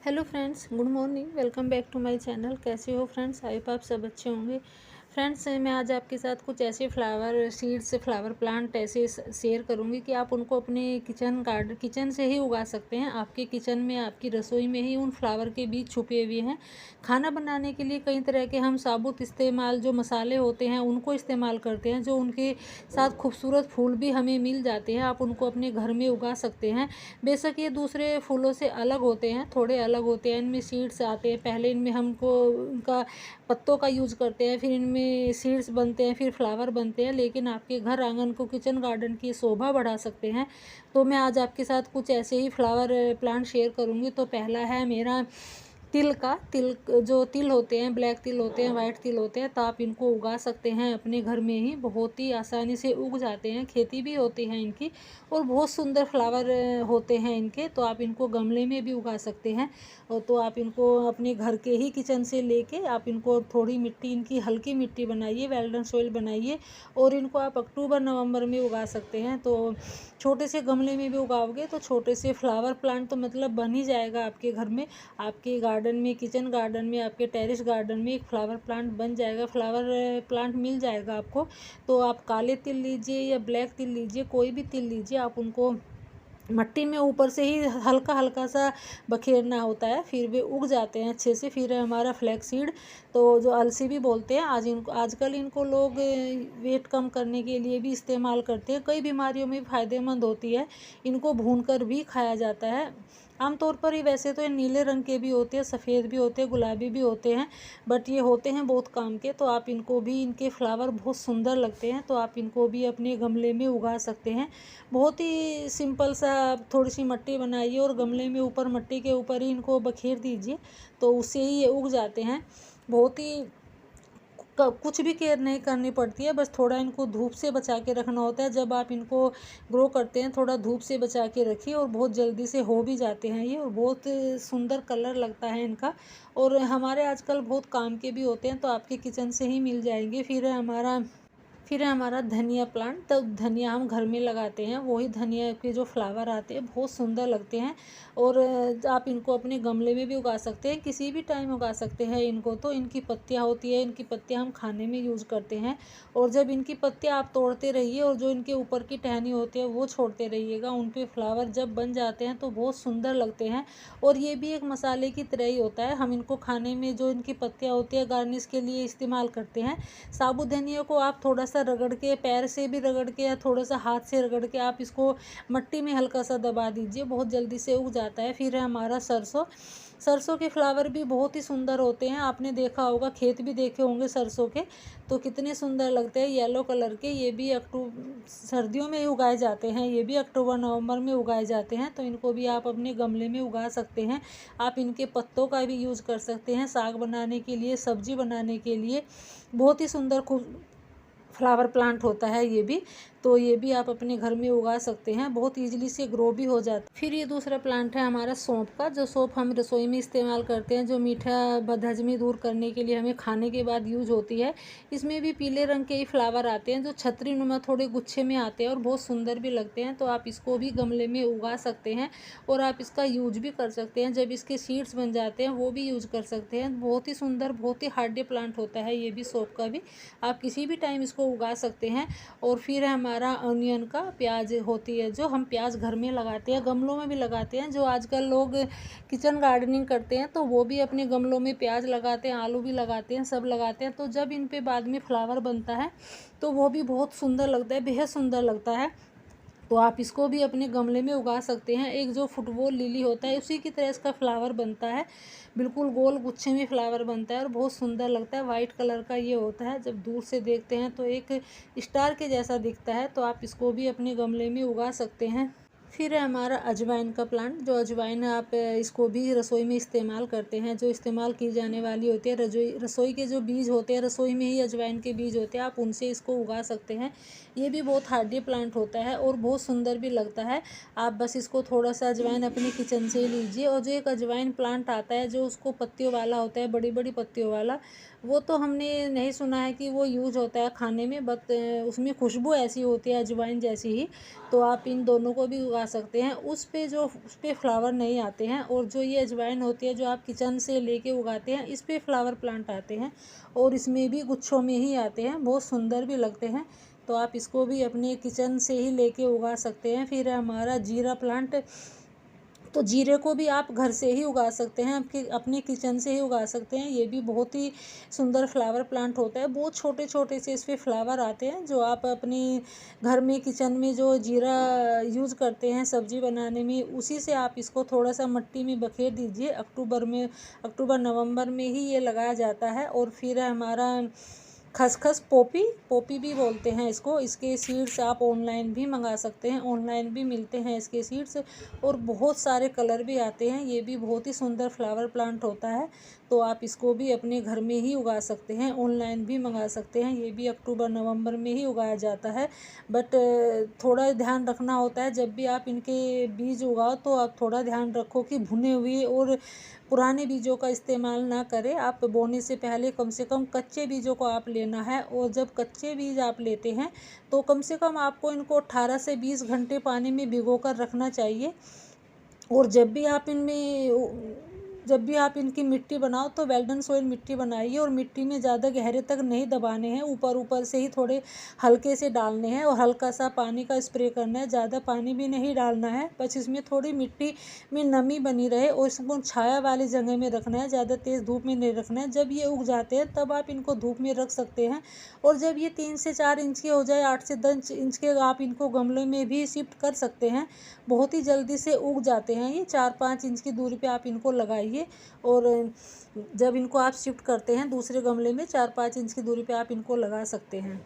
Hello friends, good morning. Welcome back to my channel. कैसे हो friends? I hope आप सब अच्छे होंगे। फ्रेंड्स, मैं आज आपके साथ कुछ ऐसे फ्लावर सीड्स, फ्लावर प्लांट ऐसे शेयर करूंगी कि आप उनको अपने किचन से ही उगा सकते हैं। आपके किचन में, आपकी रसोई में ही उन फ्लावर के बीज छुपे हुए हैं। खाना बनाने के लिए कई तरह के हम साबुत इस्तेमाल जो मसाले होते हैं उनको इस्तेमाल करते हैं, जो उनके साथ खूबसूरत फूल भी हमें मिल जाते हैं। आप उनको अपने घर में उगा सकते हैं। बेशक ये दूसरे फूलों से अलग होते हैं, थोड़े अलग होते हैं। इनमें सीड्स आते हैं, पहले इनमें हमको उनका पत्तों का यूज़ करते हैं, फिर इनमें सीड्स बनते हैं, फिर फ्लावर बनते हैं। लेकिन आपके घर आंगन को, किचन गार्डन की शोभा बढ़ा सकते हैं। तो मैं आज आपके साथ कुछ ऐसे ही फ्लावर प्लांट शेयर करूँगी। तो पहला है मेरा तिल। जो तिल होते हैं, ब्लैक तिल होते हैं, वाइट तिल होते हैं, तो आप इनको उगा सकते हैं अपने घर में ही। बहुत ही आसानी से उग जाते हैं, खेती भी होती है इनकी, और बहुत सुंदर फ्लावर होते हैं इनके। तो आप इनको गमले में भी उगा सकते हैं। और तो आप इनको अपने घर के ही किचन से लेके आप इनको थोड़ी मिट्टी, इनकी हल्की मिट्टी बनाइए, वेल्डन सोइल बनाइए, और इनको आप अक्टूबर नवंबर में उगा सकते हैं। तो छोटे से गमले में भी उगाओगे तो छोटे से फ्लावर प्लांट तो मतलब बन ही जाएगा आपके घर में। आपके गार्डन में, किचन गार्डन में, आपके टेरेस गार्डन में एक फ्लावर प्लांट बन जाएगा, फ्लावर प्लांट मिल जाएगा आपको। तो आप काले तिल लीजिए या ब्लैक तिल लीजिए, कोई भी तिल लीजिए, आप उनको मट्टी में ऊपर से ही हल्का हल्का सा बखेरना होता है, फिर वे उग जाते हैं अच्छे से। फिर है हमारा फ्लैक्सीड, तो जो अलसी भी बोलते हैं। आजकल इनको लोग वेट कम करने के लिए भी इस्तेमाल करते हैं, कई बीमारियों में फ़ायदेमंद होती है। इनको भूनकर भी खाया जाता है। आमतौर पर ही वैसे तो ये नीले रंग के भी होते हैं, सफ़ेद भी होते हैं, गुलाबी भी होते हैं, बट ये होते हैं बहुत काम के। तो आप इनको भी, इनके फ्लावर बहुत सुंदर लगते हैं, तो आप इनको भी अपने गमले में उगा सकते हैं। बहुत ही सिंपल सा, आप थोड़ी सी मिट्टी बनाइए और गमले में ऊपर, मिट्टी के ऊपर ही इनको बखेर दीजिए, तो उससे ही ये उग जाते हैं। बहुत ही कुछ भी केयर नहीं करनी पड़ती है, बस थोड़ा इनको धूप से बचा के रखना होता है। जब आप इनको ग्रो करते हैं, थोड़ा धूप से बचा के रखिए, और बहुत जल्दी से हो भी जाते हैं ये, और बहुत सुंदर कलर लगता है इनका। और हमारे आजकल बहुत काम के भी होते हैं, तो आपके किचन से ही मिल जाएंगे। फिर है हमारा धनिया प्लांट। तो धनिया हम घर में लगाते हैं, वही धनिया के जो फ्लावर आते हैं बहुत सुंदर लगते हैं। और आप इनको अपने गमले में भी उगा सकते हैं, किसी भी टाइम उगा सकते हैं इनको। तो इनकी पत्तियां होती है, इनकी पत्तियां हम खाने में यूज़ करते हैं। और जब इनकी पत्तियां आप तोड़ते रहिए, और जो इनके ऊपर की टहनी होती है वो छोड़ते रहिएगा, उन पे फ्लावर जब बन जाते हैं तो बहुत सुंदर लगते हैं। और ये भी एक मसाले की तरह ही होता है। हम इनको खाने में, जो इनकी पत्तियां होती है, गार्निश के लिए इस्तेमाल करते हैं। साबुत धनिया को आप थोड़ा सा रगड़ के, पैर से भी रगड़ के या थोड़ा सा हाथ से रगड़ के आप इसको मट्टी में हल्का सा दबा दीजिए, बहुत जल्दी से उग जाता है। फिर है हमारा सरसों। सरसों के फ्लावर भी बहुत ही सुंदर होते हैं, आपने देखा होगा, खेत भी देखे होंगे सरसों के, तो कितने सुंदर लगते हैं, येलो कलर के। ये भी सर्दियों में ही उगाए जाते हैं, ये भी अक्टूबर नवंबर में उगाए जाते हैं। तो इनको भी आप अपने गमले में उगा सकते हैं। आप इनके पत्तों का भी यूज़ कर सकते हैं, साग बनाने के लिए, सब्जी बनाने के लिए। बहुत ही सुंदर खूब फ्लावर प्लांट होता है ये भी। तो ये भी आप अपने घर में उगा सकते हैं, बहुत ईजिली से ग्रो भी हो जाता है। फिर ये दूसरा प्लांट है हमारा सौंफ का, जो सौंफ हम रसोई में इस्तेमाल करते हैं, जो मीठा बदहजमी दूर करने के लिए हमें खाने के बाद यूज होती है। इसमें भी पीले रंग के ही फ्लावर आते हैं, जो छतरी नुमा थोड़े गुच्छे में आते हैं और बहुत सुंदर भी लगते हैं। तो आप इसको भी गमले में उगा सकते हैं, और आप इसका यूज भी कर सकते हैं। जब इसके सीड्स बन जाते हैं वो भी यूज कर सकते हैं। बहुत ही सुंदर, बहुत ही हार्डी प्लांट होता है ये भी, सौंफ का भी। आप किसी भी टाइम इसको उगा सकते हैं। और फिर हमारा अनियन का, प्याज होती है, जो हम प्याज घर में लगाते हैं, गमलों में भी लगाते हैं। जो आजकल लोग किचन गार्डनिंग करते हैं तो वो भी अपने गमलों में प्याज लगाते हैं, आलू भी लगाते हैं, सब लगाते हैं। तो जब इन पे बाद में फ्लावर बनता है तो वो भी बहुत सुंदर लगता है, बेहद सुंदर लगता है। तो आप इसको भी अपने गमले में उगा सकते हैं। एक जो फुटबॉल लिली होता है, उसी की तरह इसका फ्लावर बनता है, बिल्कुल गोल गुच्छे में फ्लावर बनता है और बहुत सुंदर लगता है। वाइट कलर का ये होता है, जब दूर से देखते हैं तो एक स्टार के जैसा दिखता है। तो आप इसको भी अपने गमले में उगा सकते हैं। फिर है हमारा अजवाइन का प्लांट। जो अजवाइन है, आप इसको भी रसोई में इस्तेमाल करते हैं, जो इस्तेमाल की जाने वाली होती है, रसोई के जो बीज होते हैं, रसोई में ही अजवाइन के बीज होते हैं, आप उनसे इसको उगा सकते हैं। ये भी बहुत हार्डी प्लांट होता है और बहुत सुंदर भी लगता है। आप बस इसको थोड़ा सा अजवाइन अपने किचन से लीजिए, और जो एक अजवाइन प्लांट आता है, जो उसको पत्तियों वाला होता है, बड़ी बड़ी पत्तियों वाला, वो तो हमने नहीं सुना है कि वो यूज होता है खाने में, बट उसमें खुशबू ऐसी होती है अजवाइन जैसी ही। तो आप इन दोनों को भी उगा सकते हैं, उस पे फ्लावर नहीं आते हैं। और जो ये अजवाइन होती है जो आप किचन से लेके उगाते हैं, इस पे फ्लावर प्लांट आते हैं और इसमें भी गुच्छों में ही आते हैं, बहुत सुंदर भी लगते हैं। तो आप इसको भी अपने किचन से ही लेके उगा सकते हैं। फिर हमारा जीरा प्लांट, तो जीरे को भी आप घर से ही उगा सकते हैं, आपके अपने किचन से ही उगा सकते हैं। ये भी बहुत ही सुंदर फ्लावर प्लांट होता है, बहुत छोटे छोटे से इस पर फ्लावर आते हैं, जो आप अपने घर में किचन में जो जीरा यूज़ करते हैं सब्जी बनाने में, उसी से आप इसको थोड़ा सा मिट्टी में बखेर दीजिए। अक्टूबर नवंबर में ही ये लगाया जाता है। और फिर हमारा खसखस, पोपी पोपी भी बोलते हैं इसको, इसके सीड्स आप ऑनलाइन भी मंगा सकते हैं, ऑनलाइन भी मिलते हैं इसके सीड्स। और बहुत सारे कलर भी आते हैं, ये भी बहुत ही सुंदर फ्लावर प्लांट होता है। तो आप इसको भी अपने घर में ही उगा सकते हैं, ऑनलाइन भी मंगा सकते हैं। ये भी अक्टूबर नवंबर में ही उगाया जाता है। बट थोड़ा ध्यान रखना होता है, जब भी आप इनके बीज उगाओ तो आप थोड़ा ध्यान रखो कि भुने हुए और पुराने बीजों का इस्तेमाल ना करें। आप बोने से पहले कम से कम कच्चे बीजों को आप लेना है। और जब कच्चे बीज आप लेते हैं तो कम से कम आपको इनको 18 से 20 घंटे पानी में भिगो कर रखना चाहिए। और जब भी आप इनकी मिट्टी बनाओ तो वेल्डन सॉइल मिट्टी बनाइए। और मिट्टी में ज़्यादा गहरे तक नहीं दबाने हैं, ऊपर ऊपर से ही थोड़े हल्के से डालने हैं। और हल्का सा पानी का स्प्रे करना है, ज़्यादा पानी भी नहीं डालना है, बस इसमें थोड़ी मिट्टी में नमी बनी रहे। और इसको छाया वाली जगह में रखना है, ज़्यादा तेज़ धूप में नहीं रखना है। जब ये उग जाते हैं तब आप इनको धूप में रख सकते हैं। और जब ये 3 से 4 इंच के हो जाए, 8 से 10 इंच के, आप इनको गमले में भी शिफ्ट कर सकते हैं। बहुत ही जल्दी से उग जाते हैं ये, 4-5 इंच की दूरी पे आप इनको लगाइए। और जब इनको आप शिफ्ट करते हैं दूसरे गमले में, 4-5 इंच की दूरी पे आप इनको लगा सकते हैं।